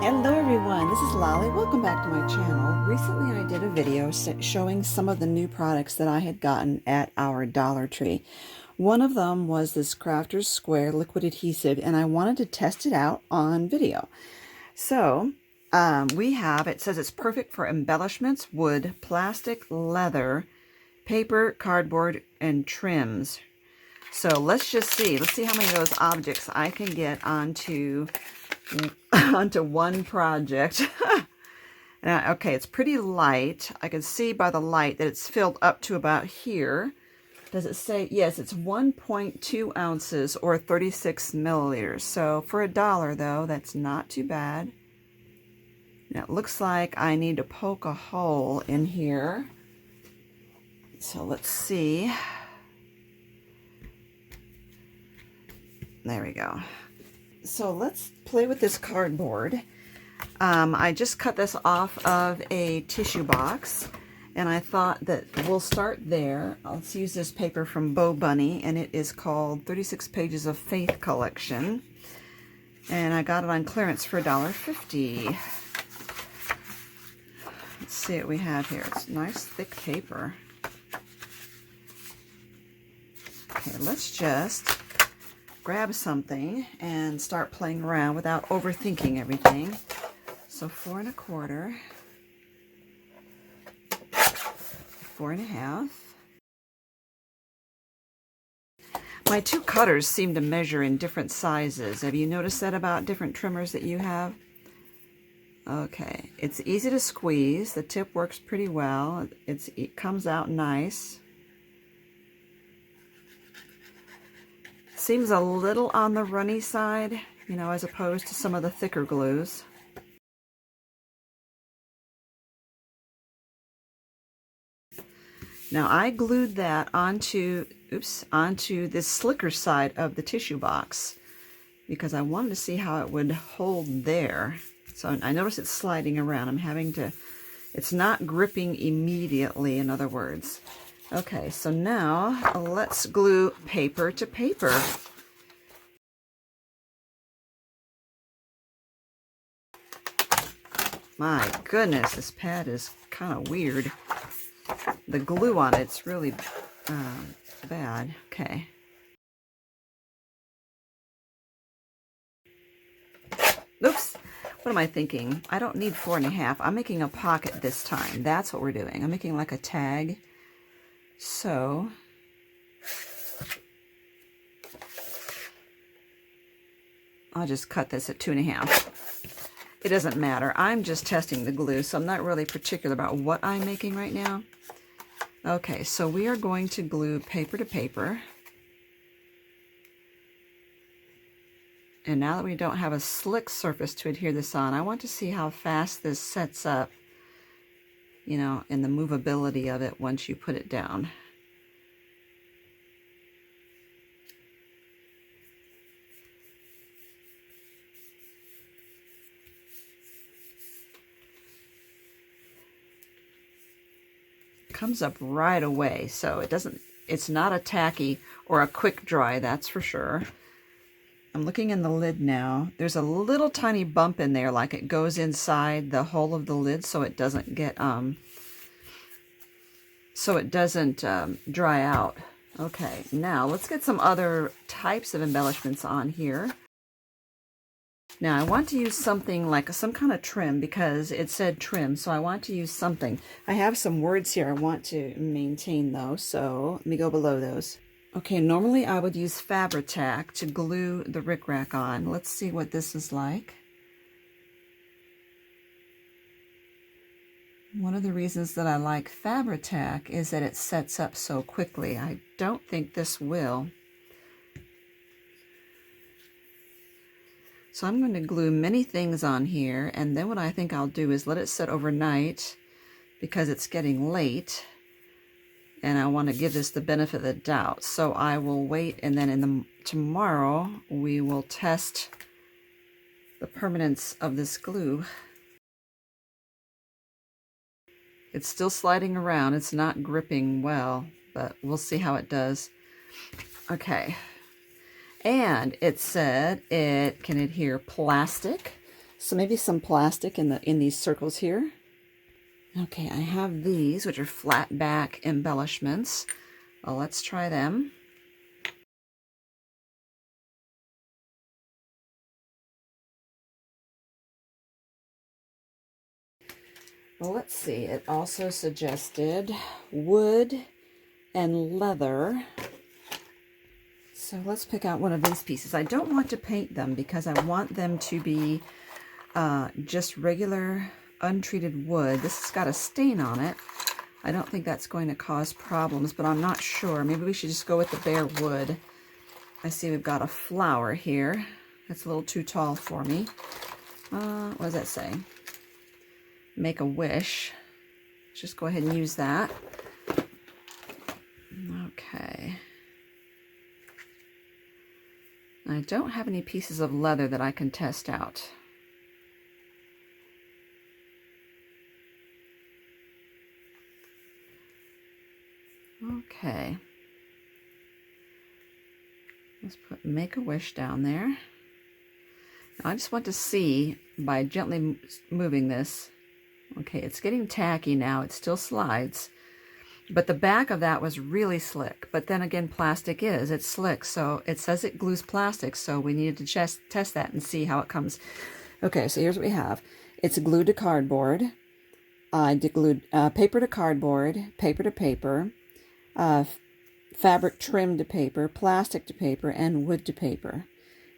Hello everyone, this is Lolly. Welcome back to my channel. Recently I did a video showing some of the new products that I had gotten at our Dollar Tree. One of them was this Crafter's Square liquid adhesive, and I wanted to test it out on video. So we have, it says it's perfect for embellishments, wood, plastic, leather, paper, cardboard, and trims. So let's just see. Let's see how many of those objects I can get onto one project. Now, okay, it's pretty light. I can see by the light that it's filled up to about here. Does it say? Yes, it's 1.2 ounces or 36 milliliters. So for $1 though, that's not too bad. Now it looks like I need to poke a hole in here. So let's see. There we go. So let's play with this cardboard. I just cut this off of a tissue box, and I thought that we'll start there. Let's use this paper from Bo Bunny, and it is called 36 Pages of Faith Collection. And I got it on clearance for $1.50. Let's see what we have here. It's nice thick paper. Okay, let's just grab something and start playing around without overthinking everything. So 4 1/4, 4 1/2. My two cutters seem to measure in different sizes. Have you noticed that about different trimmers that you have? Okay, it's easy to squeeze. The tip works pretty well. It comes out nice. Seems a little on the runny side, you know, as opposed to some of the thicker glues. Now I glued that onto this slicker side of the tissue box because I wanted to see how it would hold there. So I notice it's sliding around. It's not gripping immediately, in other words. Okay, so now let's glue paper to paper. My goodness, this pad is kind of weird. The glue on it's really bad. Okay. Oops. What am I thinking? I don't need 4 1/2. I'm making a pocket this time. That's what we're doing. I'm making like a tag. So I'll just cut this at 2 1/2. It doesn't matter. I'm just testing the glue, so I'm not really particular about what I'm making right now. Okay, so we are going to glue paper to paper. And now that we don't have a slick surface to adhere this on, I want to see how fast this sets up, you know, and the movability of it once you put it down. Comes up right away, so it's not a tacky or a quick dry, that's for sure. I'm looking in the lid now. There's a little tiny bump in there, like it goes inside the hole of the lid, so it doesn't get dry out. Okay, now let's get some other types of embellishments on here. Now I want to use something like some kind of trim because it said trim, so I want to use something. I have some words here I want to maintain though, so let me go below those. Okay, normally I would use Fabri-Tac to glue the rickrack on. Let's see what this is like. One of the reasons that I like Fabri-Tac is that it sets up so quickly. I don't think this will. So I'm going to glue many things on here, and then what I think I'll do is let it set overnight because it's getting late, and I want to give this the benefit of the doubt. So I will wait, and then tomorrow we will test the permanence of this glue. It's still sliding around. It's not gripping well, but we'll see how it does. Okay. And it said it can adhere plastic, So maybe some plastic in these circles here. Okay, I have these, which are flat back embellishments. Well, let's try them. Well, let's see. It also suggested wood and leather. So let's pick out one of these pieces. I don't want to paint them because I want them to be just regular untreated wood. This has got a stain on it. I don't think that's going to cause problems, but I'm not sure. Maybe we should just go with the bare wood. I see we've got a flower here. That's a little too tall for me. What does that say? Make a wish. Let's just go ahead and use that. Okay. I don't have any pieces of leather that I can test out. Okay. Let's put Make a Wish down there. Now I just want to see by gently moving this. Okay, it's getting tacky now. It still slides. But the back of that was really slick. But then again, plastic it's slick. So it says it glues plastic. So we needed to just test that and see how it comes. Okay, so here's what we have. It's glued to cardboard. I glued paper to cardboard, paper to paper, fabric trimmed to paper, plastic to paper, and wood to paper.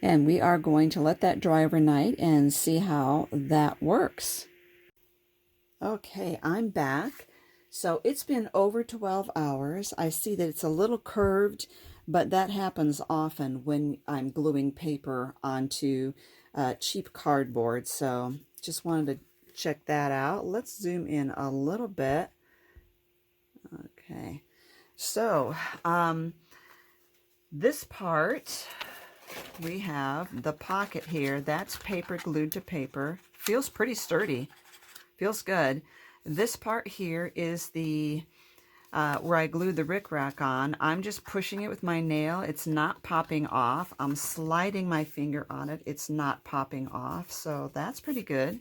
And we are going to let that dry overnight and see how that works. Okay, I'm back. So it's been over 12 hours. I see that it's a little curved, but that happens often when I'm gluing paper onto cheap cardboard. So just wanted to check that out. Let's zoom in a little bit. Okay, so this part, we have the pocket here. That's paper glued to paper. Feels pretty sturdy. Feels good. This part here is the where I glued the rickrack on. I'm just pushing it with my nail. It's not popping off. I'm sliding my finger on it. It's not popping off. So that's pretty good.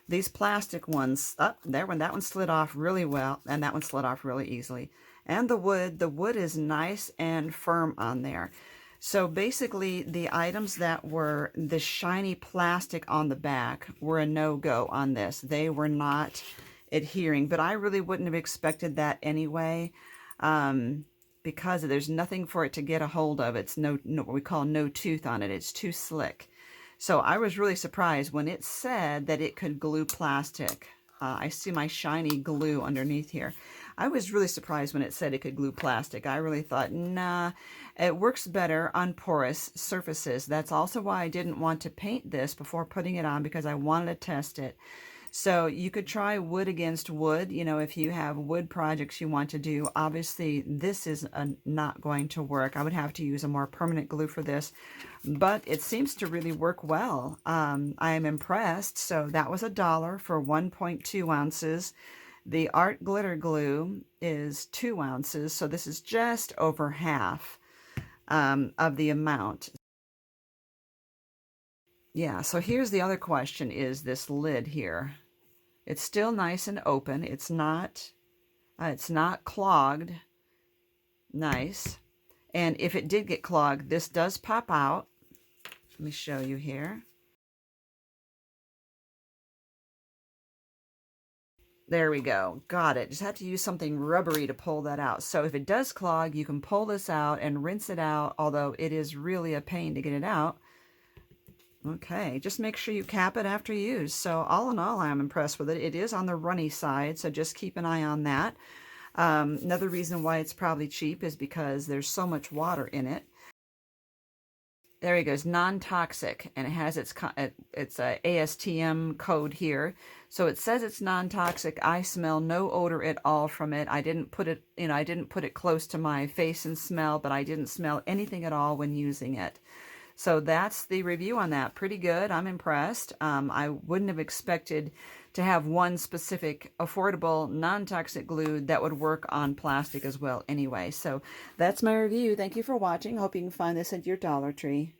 These plastic ones, that one slid off really well, and that one slid off really easily. And the wood is nice and firm on there. So basically, the items that were the shiny plastic on the back were a no-go on this. They were not adhering, but I really wouldn't have expected that anyway, because there's nothing for it to get a hold of. It's no what we call no tooth on it. It's too slick. So I was really surprised when it said that it could glue plastic. I see my shiny glue underneath here. I was really surprised when it said it could glue plastic. I really thought, nah, it works better on porous surfaces. That's also why I didn't want to paint this before putting it on, because I wanted to test it. So you could try wood against wood, you know, if you have wood projects you want to do. Obviously, this is not going to work. I would have to use a more permanent glue for this, but it seems to really work well. I am impressed. So that was $1 for 1.2 ounces. The art glitter glue is 2 ounces, so this is just over half of the amount. Yeah, so here's the other question, is this lid here. It's still nice and open. It's not clogged. Nice. And if it did get clogged, this does pop out. Let me show you here. There we go. Got it. Just have to use something rubbery to pull that out. So if it does clog, you can pull this out and rinse it out, although it is really a pain to get it out. Okay, just make sure you cap it after use. So all in all, I'm impressed with it. It is on the runny side, so just keep an eye on that. Another reason why it's probably cheap is because there's so much water in it. There he goes, non-toxic, and it has its ASTM code here. So it says it's non-toxic. I smell no odor at all from it. I didn't put it, I didn't put it close to my face and smell, but I didn't smell anything at all when using it. So that's the review on that. Pretty good. I'm impressed. I wouldn't have expected to have one specific affordable non-toxic glue that would work on plastic as well anyway. So that's my review. Thank you for watching. Hope you can find this at your Dollar Tree.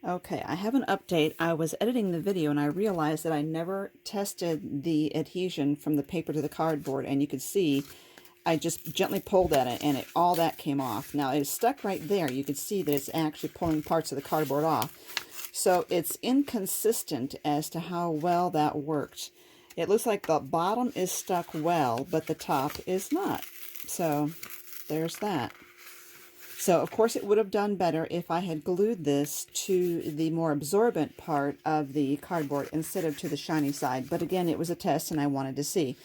Okay, I have an update. I was editing the video and I realized that I never tested the adhesion from the paper to the cardboard, and you could see I just gently pulled at it and all that came off. Now it's stuck right there. You could see that it's actually pulling parts of the cardboard off. So it's inconsistent as to how well that worked. It looks like the bottom is stuck well, but the top is not. So there's that. So, of course, it would have done better if I had glued this to the more absorbent part of the cardboard instead of to the shiny side. But again, it was a test and I wanted to see.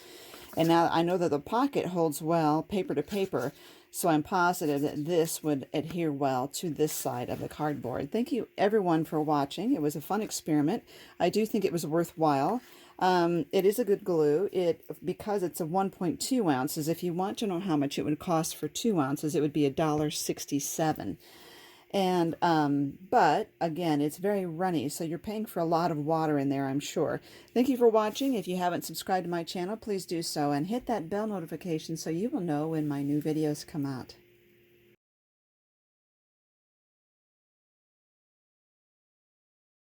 And now I know that the pocket holds well paper to paper, so I'm positive that this would adhere well to this side of the cardboard. Thank you, everyone, for watching. It was a fun experiment. I do think it was worthwhile. It is a good glue. Because it's a 1.2 ounces, if you want to know how much it would cost for 2 ounces, it would be $1.67. And, but again, it's very runny, so you're paying for a lot of water in there, I'm sure. Thank you for watching. If you haven't subscribed to my channel, please do so and hit that bell notification so you will know when my new videos come out.